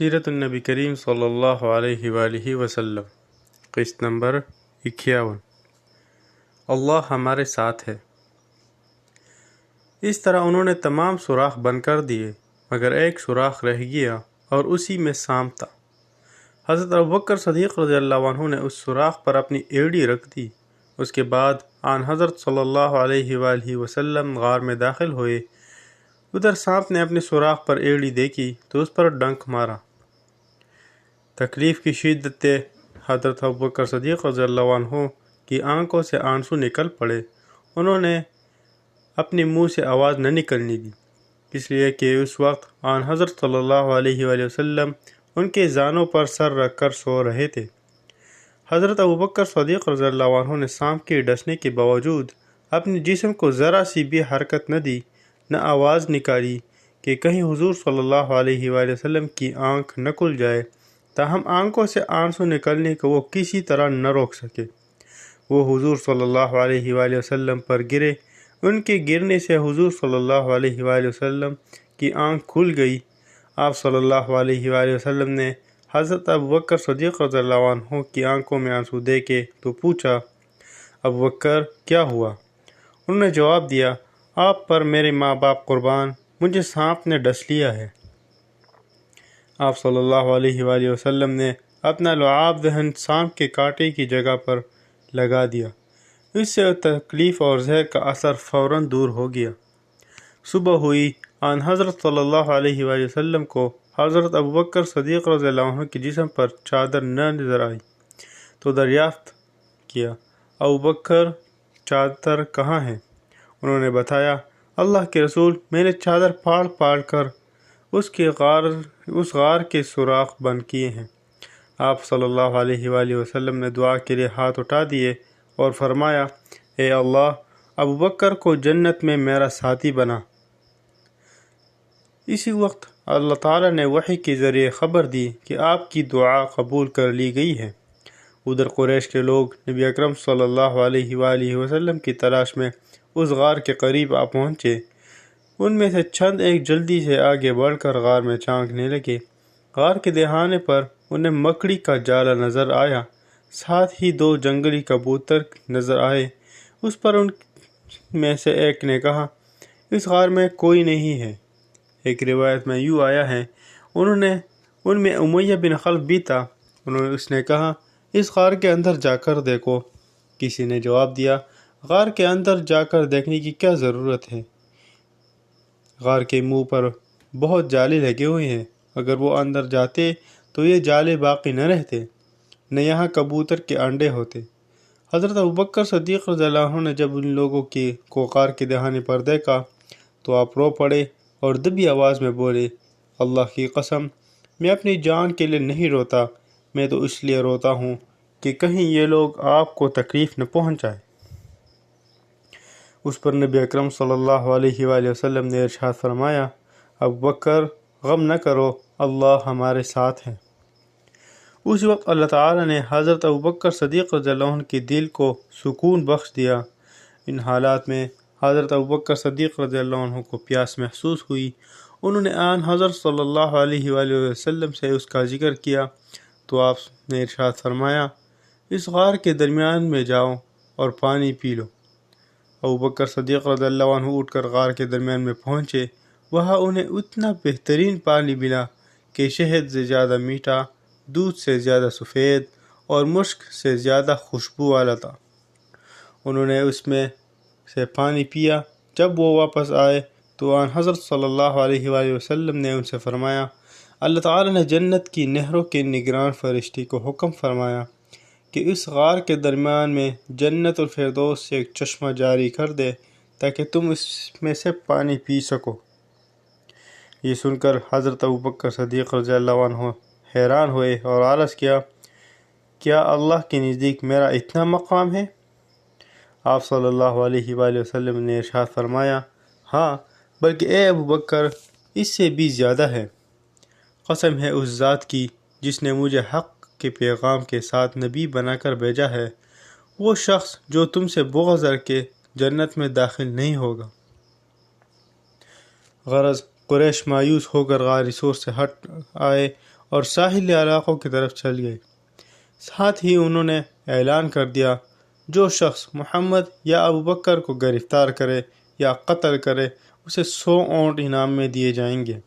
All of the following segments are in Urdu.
سیرت النبی کریم صلی اللہ علیہ وآلہ وسلم، قسط نمبر 51۔ اللہ ہمارے ساتھ ہے۔ اس طرح انہوں نے تمام سوراخ بند کر دیے مگر ایک سوراخ رہ گیا اور اسی میں سام تھا۔ حضرت ابوبکر صدیق رضی اللہ عنہ نے اس سوراخ پر اپنی ایڑی رکھ دی۔ اس کے بعد آن حضرت صلی اللہ علیہ وآلہ وسلم غار میں داخل ہوئے۔ ادھر سانپ نے اپنے سوراخ پر ایڑی دیکھی تو اس پر ڈنک مارا۔ تکلیف کی شدت سے حضرت ابوبکر صدیق رضی اللہ عنہ کی آنکھوں سے آنسو نکل پڑے۔ انہوں نے اپنے منہ سے آواز نہ نکلنے دی، اس لیے کہ اس وقت آن حضرت صلی اللہ علیہ وآلہ وسلم ان کے زانوں پر سر رکھ کر سو رہے تھے۔ حضرت ابوبکر صدیق رضی اللہ عنہ نے سانپ کے ڈسنے کے باوجود اپنے جسم کو ذرا سی بھی حرکت نہ دی، نہ آواز نکالی کہ کہیں حضور صلی اللہ علیہ وآلہ وسلم کی آنکھ نہ کھل جائے، تاہم آنکھوں سے آنسو نکلنے کو وہ کسی طرح نہ روک سکے۔ وہ حضور صلی اللہ علیہ وآلہ وسلم پر گرے۔ ان کے گرنے سے حضور صلی اللہ علیہ وآلہ وسلم کی آنکھ کھل گئی۔ آپ صلی اللہ علیہ وآلہ وسلم نے حضرت ابوبکر صدیق رضی اللہ عنہ کی آنکھوں میں آنسو دیکھے تو پوچھا، ابوبکر کیا ہوا؟ انہوں نے جواب دیا، آپ پر میرے ماں باپ قربان، مجھے سانپ نے ڈس لیا ہے۔ آپ صلی اللہ علیہ وآلہ وسلم نے اپنا لعاب دہن سانپ کے کانٹے کی جگہ پر لگا دیا۔ اس سے تکلیف اور زہر کا اثر فوراً دور ہو گیا۔ صبح ہوئی، آن حضرت صلی اللہ علیہ وآلہ وسلم کو حضرت ابوبکر صدیق رضی اللہ عنہ کے جسم پر چادر نہ نظر آئی تو دریافت کیا، ابوبکر چادر کہاں ہے؟ انہوں نے بتایا، اللہ کے رسول، میں نے چادر پھاڑ پھاڑ کر اس غار کے سوراخ بند کیے ہیں۔ آپ صلی اللہ علیہ وآلہ وسلم نے دعا کے لیے ہاتھ اٹھا دیے اور فرمایا، اے اللہ، ابوبکر کو جنت میں میرا ساتھی بنا۔ اسی وقت اللہ تعالیٰ نے وحی کے ذریعے خبر دی کہ آپ کی دعا قبول کر لی گئی ہے۔ ادھر قریش کے لوگ نبی اکرم صلی اللہ علیہ وآلہ وسلم کی تلاش میں اس غار کے قریب آ پہنچے۔ ان میں سے چند ایک جلدی سے آگے بڑھ کر غار میں جھانکنے لگے۔ غار کے دہانے پر انہیں مکڑی کا جالا نظر آیا، ساتھ ہی دو جنگلی کبوتر نظر آئے۔ اس پر ان میں سے ایک نے کہا، اس غار میں کوئی نہیں ہے۔ ایک روایت میں یوں آیا ہے، ان میں امیہ بن خلف بھی تھا۔ اس نے کہا، اس غار کے اندر جا کر دیکھو۔ کسی نے جواب دیا، غار کے اندر جا کر دیکھنے کی کیا ضرورت ہے؟ غار کے منہ پر بہت جالے لگے ہوئے ہیں، اگر وہ اندر جاتے تو یہ جالے باقی نہ رہتے، نہ یہاں کبوتر کے انڈے ہوتے۔ حضرت ابوبکر صدیق رضی اللہ عنہ نے جب ان لوگوں کو غار کے دہانے پر دیکھا تو آپ رو پڑے اور دبی آواز میں بولے، اللہ کی قسم، میں اپنی جان کے لیے نہیں روتا، میں تو اس لیے روتا ہوں کہ کہیں یہ لوگ آپ کو تکلیف نہ پہنچائے۔ اس پر نبی اکرم صلی اللہ علیہ وآلہ وسلم نے ارشاد فرمایا، ابوبکر غم نہ کرو، اللہ ہمارے ساتھ ہے۔ اس وقت اللہ تعالیٰ نے حضرت ابوبکر صدیق رضی اللہ عنہ کے دل کو سکون بخش دیا۔ ان حالات میں حضرت ابوبکر صدیق رضی اللہ عنہ کو پیاس محسوس ہوئی۔ انہوں نے آن حضرت صلی اللہ علیہ وآلہ وسلم سے اس کا ذکر کیا تو آپ نے ارشاد فرمایا، اس غار کے درمیان میں جاؤ اور پانی پی لو۔ ابوبکر صدیق رضی اللہ عنہ اٹھ کر غار کے درمیان میں پہنچے۔ وہاں انہیں اتنا بہترین پانی ملا کہ شہد سے زیادہ میٹھا، دودھ سے زیادہ سفید اور مشک سے زیادہ خوشبو والا تھا۔ انہوں نے اس میں سے پانی پیا۔ جب وہ واپس آئے تو آن حضرت صلی اللہ علیہ وآلہ وسلم نے ان سے فرمایا، اللہ تعالیٰ نے جنت کی نہروں کے نگران فرشتے کو حکم فرمایا کہ اس غار کے درمیان میں جنت الفردوس سے ایک چشمہ جاری کر دے تاکہ تم اس میں سے پانی پی سکو۔ یہ سن کر حضرت ابوبکر صدیق رضی اللہ عنہ حیران ہوئے اور عرض کیا اللہ کے نزدیک میرا اتنا مقام ہے؟ آپ صلی اللہ علیہ وآلہ وسلم نے ارشاد فرمایا، ہاں، بلکہ اے ابوبکر، اس سے بھی زیادہ ہے۔ قسم ہے اس ذات کی جس نے مجھے حق کے پیغام کے ساتھ نبی بنا کر بھیجا ہے، وہ شخص جو تم سے بغض رکھے جنت میں داخل نہیں ہوگا۔ غرض قریش مایوس ہو کر غار ثور سے ہٹ آئے اور ساحلی علاقوں کی طرف چل گئے۔ ساتھ ہی انہوں نے اعلان کر دیا، جو شخص محمد یا ابوبکر کو گرفتار کرے یا قتل کرے اسے 100 اونٹ انعام میں دیے جائیں گے۔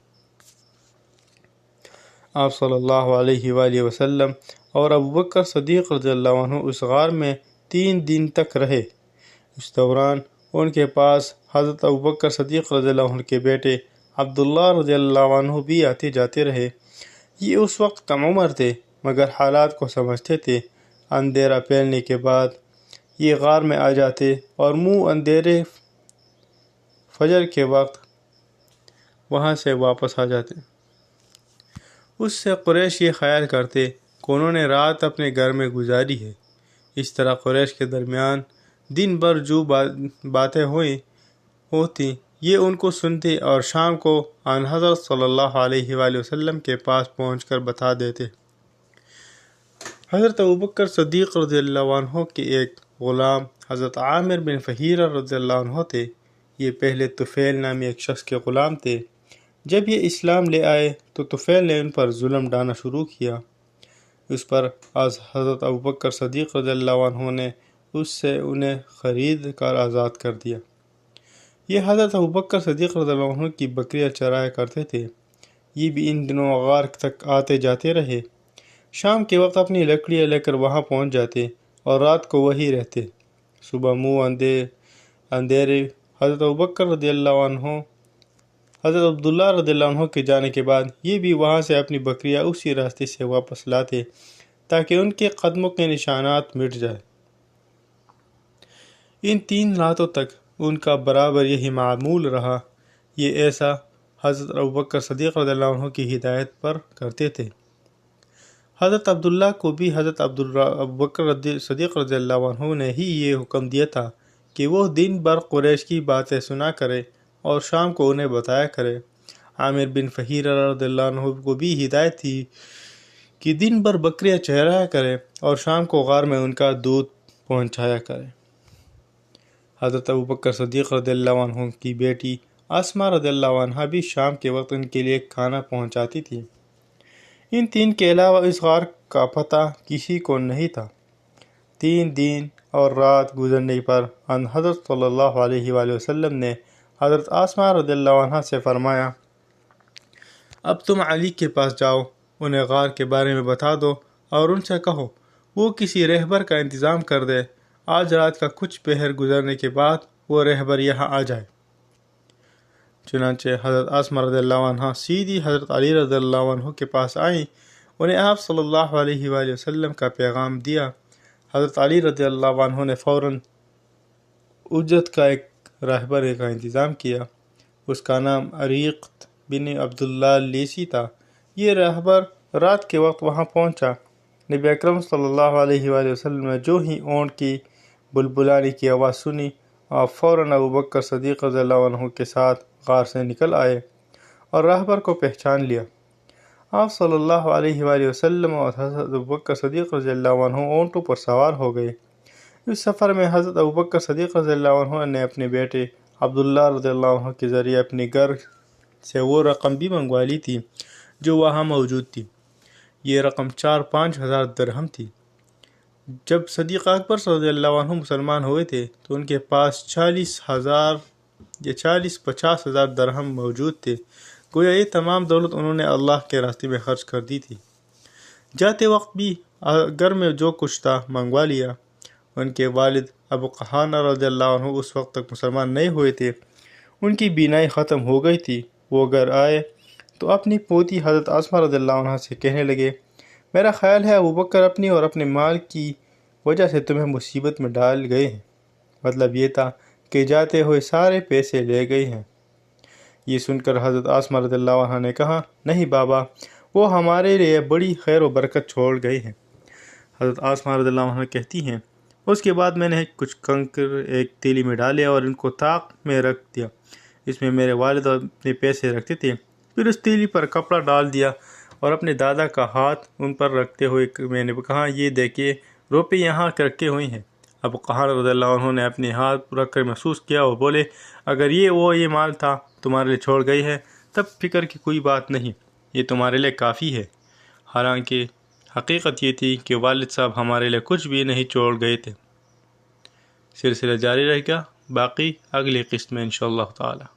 آپ صلی اللہ علیہ وآلہ وسلم اور ابوبکر صدیق رضی اللہ عنہ اس غار میں 3 دن تک رہے۔ اس دوران ان کے پاس حضرت ابوبکر صدیق رضی اللہ عنہ کے بیٹے عبداللہ رضی اللہ عنہ بھی آتے جاتے رہے۔ یہ اس وقت کم عمر تھے مگر حالات کو سمجھتے تھے۔ اندھیرا پھیلنے کے بعد یہ غار میں آ جاتے اور اندھیرے فجر کے وقت وہاں سے واپس آ جاتے۔ اس سے قریش یہ خیال کرتے کہ انہوں نے رات اپنے گھر میں گزاری ہے۔ اس طرح قریش کے درمیان دن بھر جو باتیں ہوتی یہ ان کو سنتے اور شام کو آن حضرت صلی اللہ علیہ وآلہ وسلم کے پاس پہنچ کر بتا دیتے۔ حضرت ابوبکر صدیق رضی اللہ عنہ کے ایک غلام حضرت عامر بن فہیرہ رضی اللہ عنہ تھے۔ یہ پہلے طفیل نامی ایک شخص کے غلام تھے۔ جب یہ اسلام لے آئے تو طفیل نے ان پر ظلم ڈھانا شروع کیا۔ اس پر حضرت ابوبکر صدیق رضی اللہ عنہ نے اس سے انہیں خرید کر آزاد کر دیا۔ یہ حضرت ابوبکر صدیق رضی اللہ عنہ کی بکریاں چرایا کرتے تھے۔ یہ بھی ان دنوں غار تک آتے جاتے رہے۔ شام کے وقت اپنی لکڑیاں لے کر وہاں پہنچ جاتے اور رات کو وہی رہتے۔ صبح اندھیرے حضرت ابوبکر رضی اللہ عنہ حضرت عبداللہ رضی اللہ عنہ کے جانے کے بعد یہ بھی وہاں سے اپنی بکریاں اسی راستے سے واپس لاتے تاکہ ان کے قدموں کے نشانات مٹ جائے۔ ان 3 راتوں تک ان کا برابر یہی معمول رہا۔ یہ ایسا حضرت ابوبکر صدیق رضی اللہ عنہ کی ہدایت پر کرتے تھے۔ حضرت عبداللہ کو بھی حضرت ابوبکر صدیق رضی اللہ عنہ نے ہی یہ حکم دیا تھا کہ وہ دن بھر قریش کی باتیں سنا کرے اور شام کو انہیں بتایا کرے۔ عامر بن فہیرہ رضی اللہ عنہ کو بھی ہدایت تھی کہ دن بھر بکریاں چرایا کرے اور شام کو غار میں ان کا دودھ پہنچایا کرے۔ حضرت ابوبکر صدیق رضی اللہ عنہ کی بیٹی اسماء رضی اللہ عنہ بھی شام کے وقت ان کے لیے کھانا پہنچاتی تھی۔ ان 3 کے علاوہ اس غار کا پتہ کسی کو نہیں تھا۔ 3 دن اور رات گزرنے پر ان حضرت صلی اللہ علیہ وآلہ وسلم نے حضرت اسماء رضی اللہ عنہ سے فرمایا، اب تم علی کے پاس جاؤ، انہیں غار کے بارے میں بتا دو اور ان سے کہو وہ کسی رہبر کا انتظام کر دے۔ آج رات کا کچھ پہر گزرنے کے بعد وہ رہبر یہاں آ جائے۔ چنانچہ حضرت اسماء رضی اللہ عنہ سیدھی حضرت علی رضی اللہ عنہ کے پاس آئیں۔ انہیں آپ صلی اللہ علیہ وآلہ وسلم کا پیغام دیا۔ حضرت علی رضی اللہ عنہ نے فوراً اجرت کا ایک رہبر کا انتظام کیا۔ اس کا نام عریق بن عبداللہ لیسی تھا۔ یہ رہبر رات کے وقت وہاں پہنچا۔ نبی اکرم صلی اللہ علیہ وآلہ وسلم نے جو ہی اونٹ کی بلبلانے کی آواز سنی، آپ فوراً ابوبکر صدیق رضی اللہ عنہ کے ساتھ غار سے نکل آئے اور رہبر کو پہچان لیا۔ آپ صلی اللہ علیہ وآلہ وسلم اور حضرت ابوبکر صدیق رضی اللہ عنہ اونٹوں پر سوار ہو گئے۔ اس سفر میں حضرت ابوبکر صدیق رضی اللہ عنہ نے اپنے بیٹے عبداللہ رضی اللہ عنہ کے ذریعے اپنے گھر سے وہ رقم بھی منگوا لی تھی جو وہاں موجود تھی۔ یہ رقم 4-5 ہزار درہم تھی۔ جب صدیق اکبر رضی اللہ عنہ مسلمان ہوئے تھے تو ان کے پاس 40,000 یا 50 ہزار درہم موجود تھے۔ گویا یہ تمام دولت انہوں نے اللہ کے راستے میں خرچ کر دی تھی۔ جاتے وقت بھی گھر میں جو کچھ تھا منگوا لیا۔ ان کے والد ابو قحافہ رضی اللہ عنہ اس وقت تک مسلمان نہیں ہوئے تھے۔ ان کی بینائی ختم ہو گئی تھی۔ وہ گھر آئے تو اپنی پوتی حضرت اسماء رضی اللہ عنہ سے کہنے لگے، میرا خیال ہے ابوبکر اپنی اور اپنے مال کی وجہ سے تمہیں مصیبت میں ڈال گئے ہیں۔ مطلب یہ تھا کہ جاتے ہوئے سارے پیسے لے گئے ہیں۔ یہ سن کر حضرت اسماء رضی اللہ عنہ نے کہا، نہیں بابا، وہ ہمارے لیے بڑی خیر و برکت چھوڑ گئے ہیں۔ حضرت اسماء رضی اللہ عنہ کہتی ہیں، اس کے بعد میں نے کچھ کنکر ایک تیلی میں ڈالے اور ان کو طاق میں رکھ دیا۔ اس میں میرے والد اپنے پیسے رکھتے تھے۔ پھر اس تیلی پر کپڑا ڈال دیا اور اپنے دادا کا ہاتھ ان پر رکھتے ہوئے میں نے کہا، یہ دیکھیے روپے یہاں رکھے ہوئے ہیں۔ ابو قحافہ رضی اللہ عنہ نے اپنے ہاتھ رکھ کر محسوس کیا اور بولے، اگر یہ مال تھا تمہارے لیے چھوڑ گئی ہے تب فکر کی کوئی بات نہیں، یہ تمہارے لیے کافی ہے۔ حالانکہ حقیقت یہ تھی کہ والد صاحب ہمارے لیے کچھ بھی نہیں چھوڑ گئے تھے۔ سلسلہ جاری رہے گا، باقی اگلی قسط میں انشاءاللہ تعالی۔